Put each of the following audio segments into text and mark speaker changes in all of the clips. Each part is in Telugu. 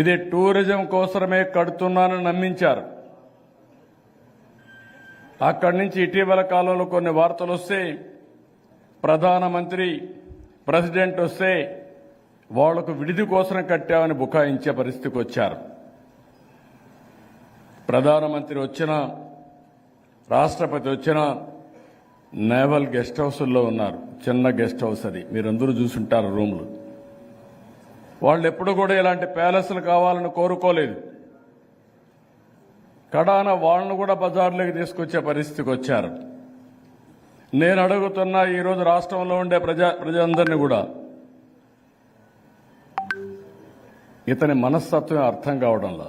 Speaker 1: ఇది టూరిజం కోసమే కడుతున్నానని నమ్మించారు. అక్కడి నుంచి ఇటీవల కాలంలో కొన్ని వార్తలు వస్తే ప్రధానమంత్రి ప్రెసిడెంట్ వస్తే వాళ్లకు విడిది కోసం కట్టామని బుకాయించే పరిస్థితికి వచ్చారు. ప్రధానమంత్రి వచ్చినా రాష్ట్రపతి వచ్చినా నేవల్ గెస్ట్ హౌస్లో ఉన్నారు. చిన్న గెస్ట్ హౌస్ అది, మీరందరూ చూసుంటారు రూములు. వాళ్ళు ఎప్పుడు కూడా ఇలాంటి ప్యాలెస్లు కావాలని కోరుకోలేదు. కడాన వాళ్ళను కూడా బజార్లోకి తీసుకొచ్చే పరిస్థితికి వచ్చారు. నేను అడుగుతున్నా ఈరోజు రాష్ట్రంలో ఉండే ప్రజలందరినీ కూడా ఇతని మనస్తత్వం అర్థం కావడంలా.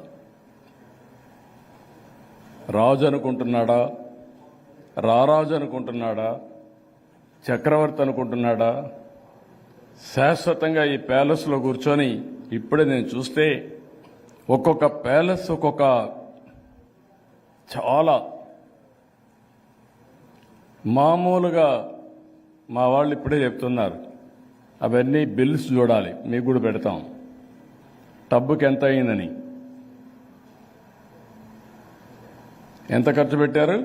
Speaker 1: రాజు అనుకుంటున్నాడా, రారాజు అనుకుంటున్నాడా, చక్రవర్తి అనుకుంటున్నాడా? శాశ్వతంగా ఈ ప్యాలెస్లో కూర్చొని ఇప్పుడే నేను చూస్తే ఒక్కొక్క ప్యాలెస్ ఒక్కొక్క చాలా మామూలుగా మా వాళ్ళు ఇప్పుడే చెప్తున్నారు. అవన్నీ బిల్స్ చూడాలి, మీకు కూడా పెడతాం. టబ్బుకి ఎంత అయిందని, ఎంత ఖర్చు పెట్టారు?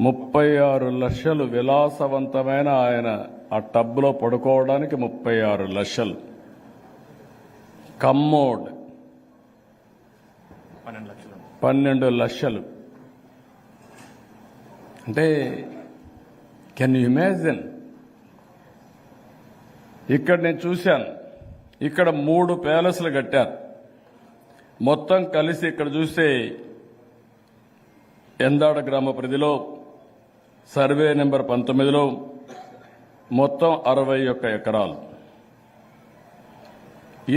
Speaker 1: 36 లక్షలు. విలాసవంతమైన ఆయన ఆ టబ్లో పడుకోవడానికి 36 లక్షలు. కమ్మోడ్ 12 లక్షలు. అంటే కెన్ యూ ఇమాజిన్? ఇక్కడ నేను చూశాను, ఇక్కడ 3 ప్యాలెస్లు కట్టారు. మొత్తం కలిసి ఇక్కడ చూస్తే ఎందాడ గ్రామ పరిధిలో సర్వే నెంబర్ 19లో మొత్తం 61 ఎకరాలు.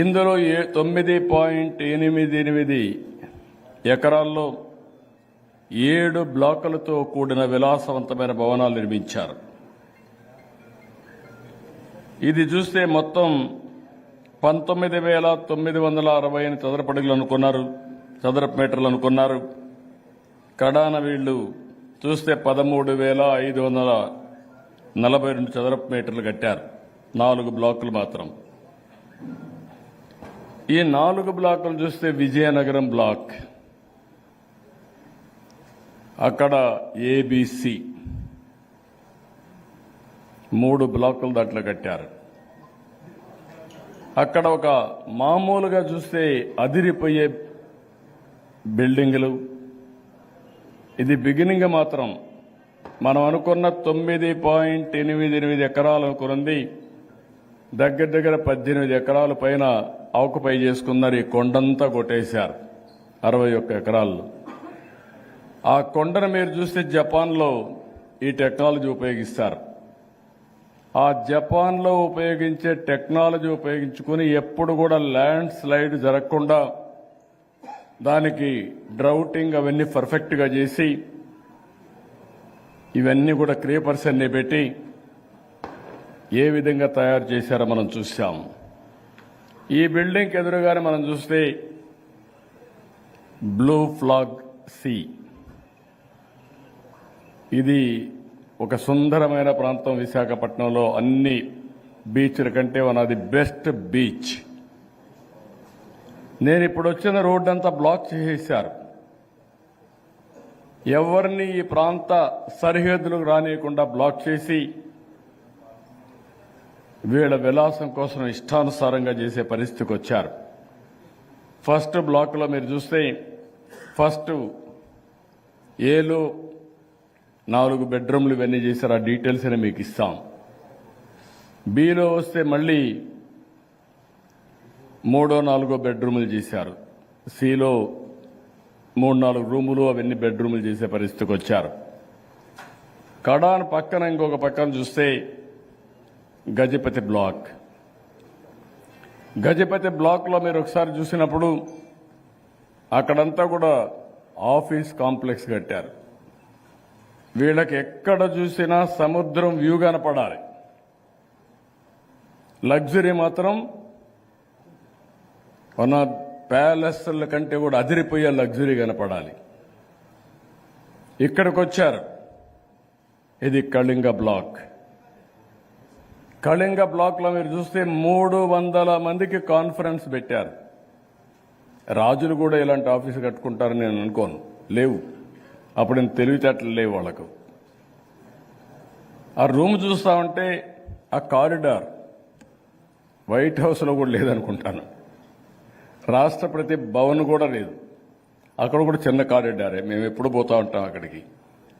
Speaker 1: ఇందులో 9.88 ఎకరాల్లో 7 బ్లాకులతో కూడిన విలాసవంతమైన భవనాలు నిర్మించారు. ఇది చూస్తే మొత్తం 19,960 చదరపు అడుగులు అనుకున్నారు, చదరపు మీటర్లు అనుకున్నారు. కడాన వీళ్లు చూస్తే 13,542 చదరపు మీటర్లు కట్టారు. 4 బ్లాకులు మాత్రం. ఈ 4 బ్లాకులు చూస్తే విజయనగరం బ్లాక్, అక్కడ ఏబిసి 3 బ్లాకులు దాంట్లో కట్టారు. అక్కడ ఒక మామూలుగా చూస్తే అదిరిపోయే బిల్డింగులు. ఇది బిగినింగ్ మాత్రం మనం అనుకున్న 9.88 ఎకరాలు అనుకున్నది దగ్గర దగ్గర 18 ఎకరాల పైన ఆకుపై చేసుకున్నారు. ఈ కొండంతా కొట్టేశారు 61 ఎకరాల్లో. ఆ కొండను మీరు చూస్తే జపాన్లో ఈ టెక్నాలజీ ఉపయోగిస్తారు. ఆ జపాన్లో ఉపయోగించే టెక్నాలజీ ఉపయోగించుకుని ఎప్పుడు కూడా ల్యాండ్ స్లైడ్ జరగకుండా దానికి డ్రౌటింగ్ అవన్నీ పర్ఫెక్ట్గా చేసి ఇవన్నీ కూడా క్రీపర్స్ అన్ని పెట్టి ఏ విధంగా తయారు చేశారో మనం చూసాం. ఈ బిల్డింగ్ ఎదురుగానే మనం చూస్తే బ్లూ ఫ్లాగ్ సీ, ఇది ఒక సుందరమైన ప్రాంతం. విశాఖపట్నంలో అన్ని బీచ్ల కంటే one of the best beach. నేను ఇప్పుడు వచ్చిన రోడ్డు అంతా బ్లాక్ చేసేశారు. ఎవరిని ఈ ప్రాంత సరిహద్దులకు రానియకుండా బ్లాక్ చేసి వీళ్ళ విలాసం కోసం ఇష్టానుసారంగా చేసే పరిస్థితికి వచ్చారు. ఫస్ట్ బ్లాక్లో మీరు చూస్తే ఫస్ట్ ఏలో 4 బెడ్రూమ్లు ఇవన్నీ చేశారు. ఆ డీటెయిల్స్ అని మీకు ఇస్తాం. బిలో వస్తే మళ్ళీ 3-4 బెడ్రూములు చేశారు. సిలో 3-4 రూములు అవన్నీ బెడ్రూములు చేసే పరిస్థితికి వచ్చారు. కడాన్ పక్కన ఇంకొక పక్కన చూస్తే గజపతి బ్లాక్. గజపతి బ్లాక్లో మీరు ఒకసారి చూసినప్పుడు అక్కడంతా కూడా ఆఫీస్ కాంప్లెక్స్ కట్టారు. వీళ్ళకి ఎక్కడ చూసినా సముద్రం వ్యూ కనపడాలి. లగ్జరీ మాత్రం మన ప్యాలెస్ల కంటే కూడా అదిరిపోయే లగ్జరీ కనపడాలి. ఇక్కడికి వచ్చారు. ఇది కళింగ బ్లాక్. కళింగ బ్లాక్లో మీరు చూస్తే 300 మందికి కాన్ఫరెన్స్ పెట్టారు. రాజులు కూడా ఇలాంటి ఆఫీసు కట్టుకుంటారని నేను అనుకోను. లేవు. అప్పుడు నేను తెలివితేటలు లేవు వాళ్ళకు. ఆ రూమ్ చూస్తా ఉంటే ఆ కారిడార్ వైట్ హౌస్లో కూడా లేదనుకుంటాను. రాష్ట్రపతి భవన్ కూడా లేదు. అక్కడ కూడా చిన్న కారిడారే. మేము ఎప్పుడు పోతా ఉంటాం అక్కడికి.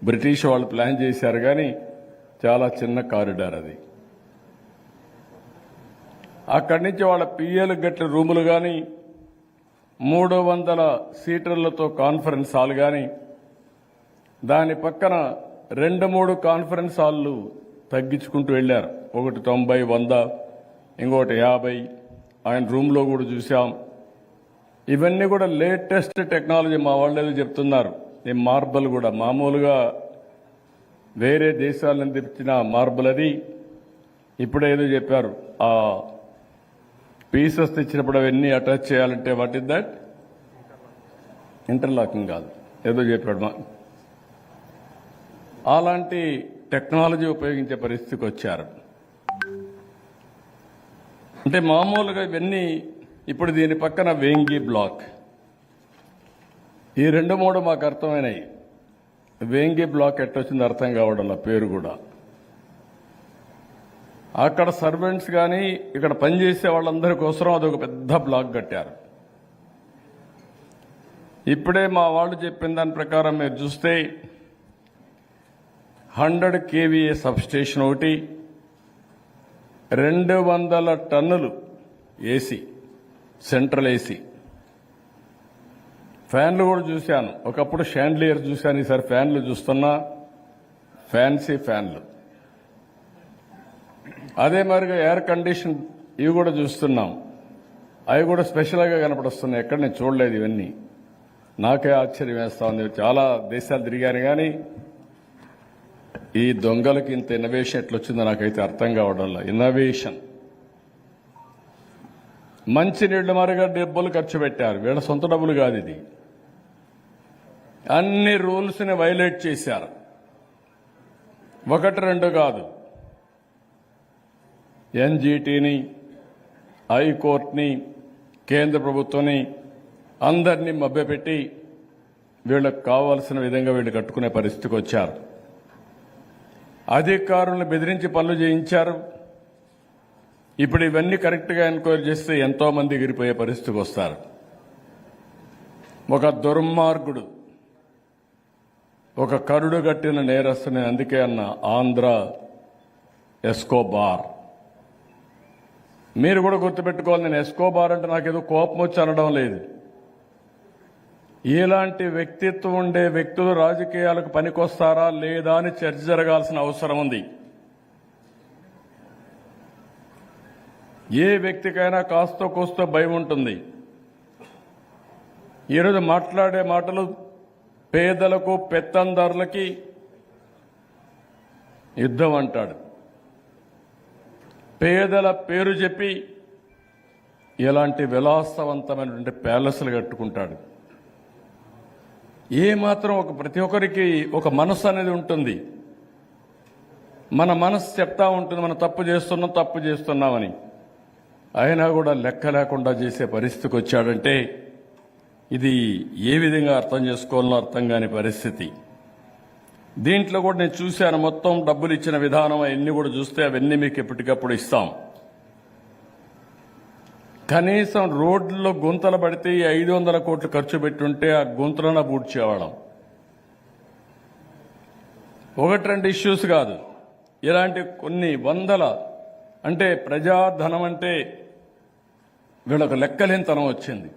Speaker 1: బ్రిటిష్ వాళ్ళు ప్లాన్ చేశారు కానీ చాలా చిన్న కారిడార్ అది. అక్కడి నుంచి వాళ్ళ పిఏలు గట్ల రూములు కానీ 300 సీటర్లతో కాన్ఫరెన్స్ హాల్ కానీ దాని పక్కన 2-3 కాన్ఫరెన్స్ హాళ్ళు తగ్గించుకుంటూ వెళ్ళారు. ఒకటి 90, 100, ఇంకోటి 50. ఆయన రూమ్లో కూడా చూసాం. ఇవన్నీ కూడా లేటెస్ట్ టెక్నాలజీ. మా వాళ్ళు చెప్తున్నారు ఈ మార్బల్ కూడా మామూలుగా వేరే దేశాల నుంచి తెచ్చిన మార్బల్ అది. ఇప్పుడేదో చెప్పారు ఆ పీసెస్ తెచ్చినప్పుడు అవన్నీ అటాచ్ చేయాలంటే వాట్ ఇస్ దట్? ఇంటర్లాకింగ్ కాదు, ఏదో చెప్పాడు. అలాంటి టెక్నాలజీ ఉపయోగించే పరిస్థితికి వచ్చారు. అంటే మామూలుగా ఇవన్నీ ఇప్పుడు దీని పక్కన వేంగి బ్లాక్, ఈ 2-3 మాకు అర్థమైనాయి. వేంగి బ్లాక్ ఎట్టొచ్చింది అర్థం కావడం పేరు కూడా. అక్కడ సర్వెంట్స్ కానీ ఇక్కడ పనిచేసే వాళ్ళందరి కోసం అదొక పెద్ద బ్లాక్ కట్టారు. ఇప్పుడే మా వాళ్ళు చెప్పిన దాని ప్రకారం మీరు చూస్తే 100 KVA సబ్స్టేషన్ ఒకటి, 200 టన్నులు ఏసీ, సెంట్రల్ ఏసీ, ఫ్యాన్లు కూడా చూశాను. ఒకప్పుడు షాండ్లియర్ చూశాను, ఈసారి ఫ్యాన్లు చూస్తున్నా, ఫ్యాన్సీ ఫ్యాన్లు. అదే మరిగా ఎయిర్ కండిషన్ ఇవి కూడా చూస్తున్నాం. అవి కూడా స్పెషల్గా కనపడుస్తున్నాయి. ఎక్కడ నేను చూడలేదు ఇవన్నీ. నాకే ఆశ్చర్యం వేస్తా ఉంది. చాలా దేశాలు తిరిగాను కానీ ఈ దొంగలకి ఇంత ఇన్నోవేషన్ ఎట్లొచ్చిందో నాకైతే అర్థం కావడంలో. ఇన్నోవేషన్. మంచి నీళ్లు మరిగా డబ్బులు ఖర్చు పెట్టారు. వీళ్ళ సొంత డబ్బులు కాదు ఇది. అన్ని రూల్స్ని వైలేట్ చేశారు. 1-2 కాదు. ఎన్జీటీని, హైకోర్టుని, కేంద్ర ప్రభుత్వాన్ని అందరినీ మభ్యపెట్టి వీళ్ళకు కావాల్సిన విధంగా వీళ్ళు కట్టుకునే పరిస్థితికి వచ్చారు. అధికారులను బెదిరించి పనులు చేయించారు. ఇప్పుడు ఇవన్నీ కరెక్ట్గా ఎంక్వైరీ చేస్తే ఎంతో మంది ఎగిరిపోయే పరిస్థితికి వస్తారు. ఒక దుర్మార్గుడు, ఒక కరుడు గట్టిన నేరస్తుని, అందుకే అన్న ఆంధ్ర ఎస్కోబార్. మీరు కూడా గుర్తుపెట్టుకోవాలి. నేను ఎస్కోబార్ అంటే నాకేదో కోపం వచ్చి అనడం లేదు. ఇలాంటి వ్యక్తిత్వం ఉండే వ్యక్తులు రాజకీయాలకు పనికొస్తారా లేదా అని చర్చ జరగాల్సిన అవసరం ఉంది. ఏ వ్యక్తికైనా కాస్తో కోస్తో భయం ఉంటుంది. ఈరోజు మాట్లాడే మాటలు పేదలకు, పెత్తందారులకి యుద్ధం అంటాడు. పేదల పేరు చెప్పి ఇలాంటి విలాసవంతమైనటువంటి ప్యాలెస్లు కట్టుకుంటాడు. ఏమాత్రం ప్రతి ఒక్కరికి ఒక మనసు అనేది ఉంటుంది. మన మనసు చెప్తా ఉంటుంది మనం తప్పు చేస్తున్నామని. అయినా కూడా లెక్క లేకుండా చేసే పరిస్థితికి వచ్చాడంటే ఇది ఏ విధంగా అర్థం చేసుకోవాలో అర్థం కాని పరిస్థితి. దీంట్లో కూడా నేను చూశాను. మొత్తం డబ్బులు ఇచ్చిన విధానం అవన్నీ కూడా చూస్తే అవన్నీ మీకు ఎప్పటికప్పుడు ఇస్తాం. కనీసం రోడ్లలో గుంతలు పడితే 500 కోట్లు ఖర్చు పెట్టుంటే ఆ గుంతలను పూడ్చేవాళ్ళం. 1-2 ఇష్యూస్ కాదు, ఇలాంటి కొన్ని వందల. అంటే ప్రజాధనం అంటే వీళ్ళకు లెక్కలేనితనం వచ్చింది.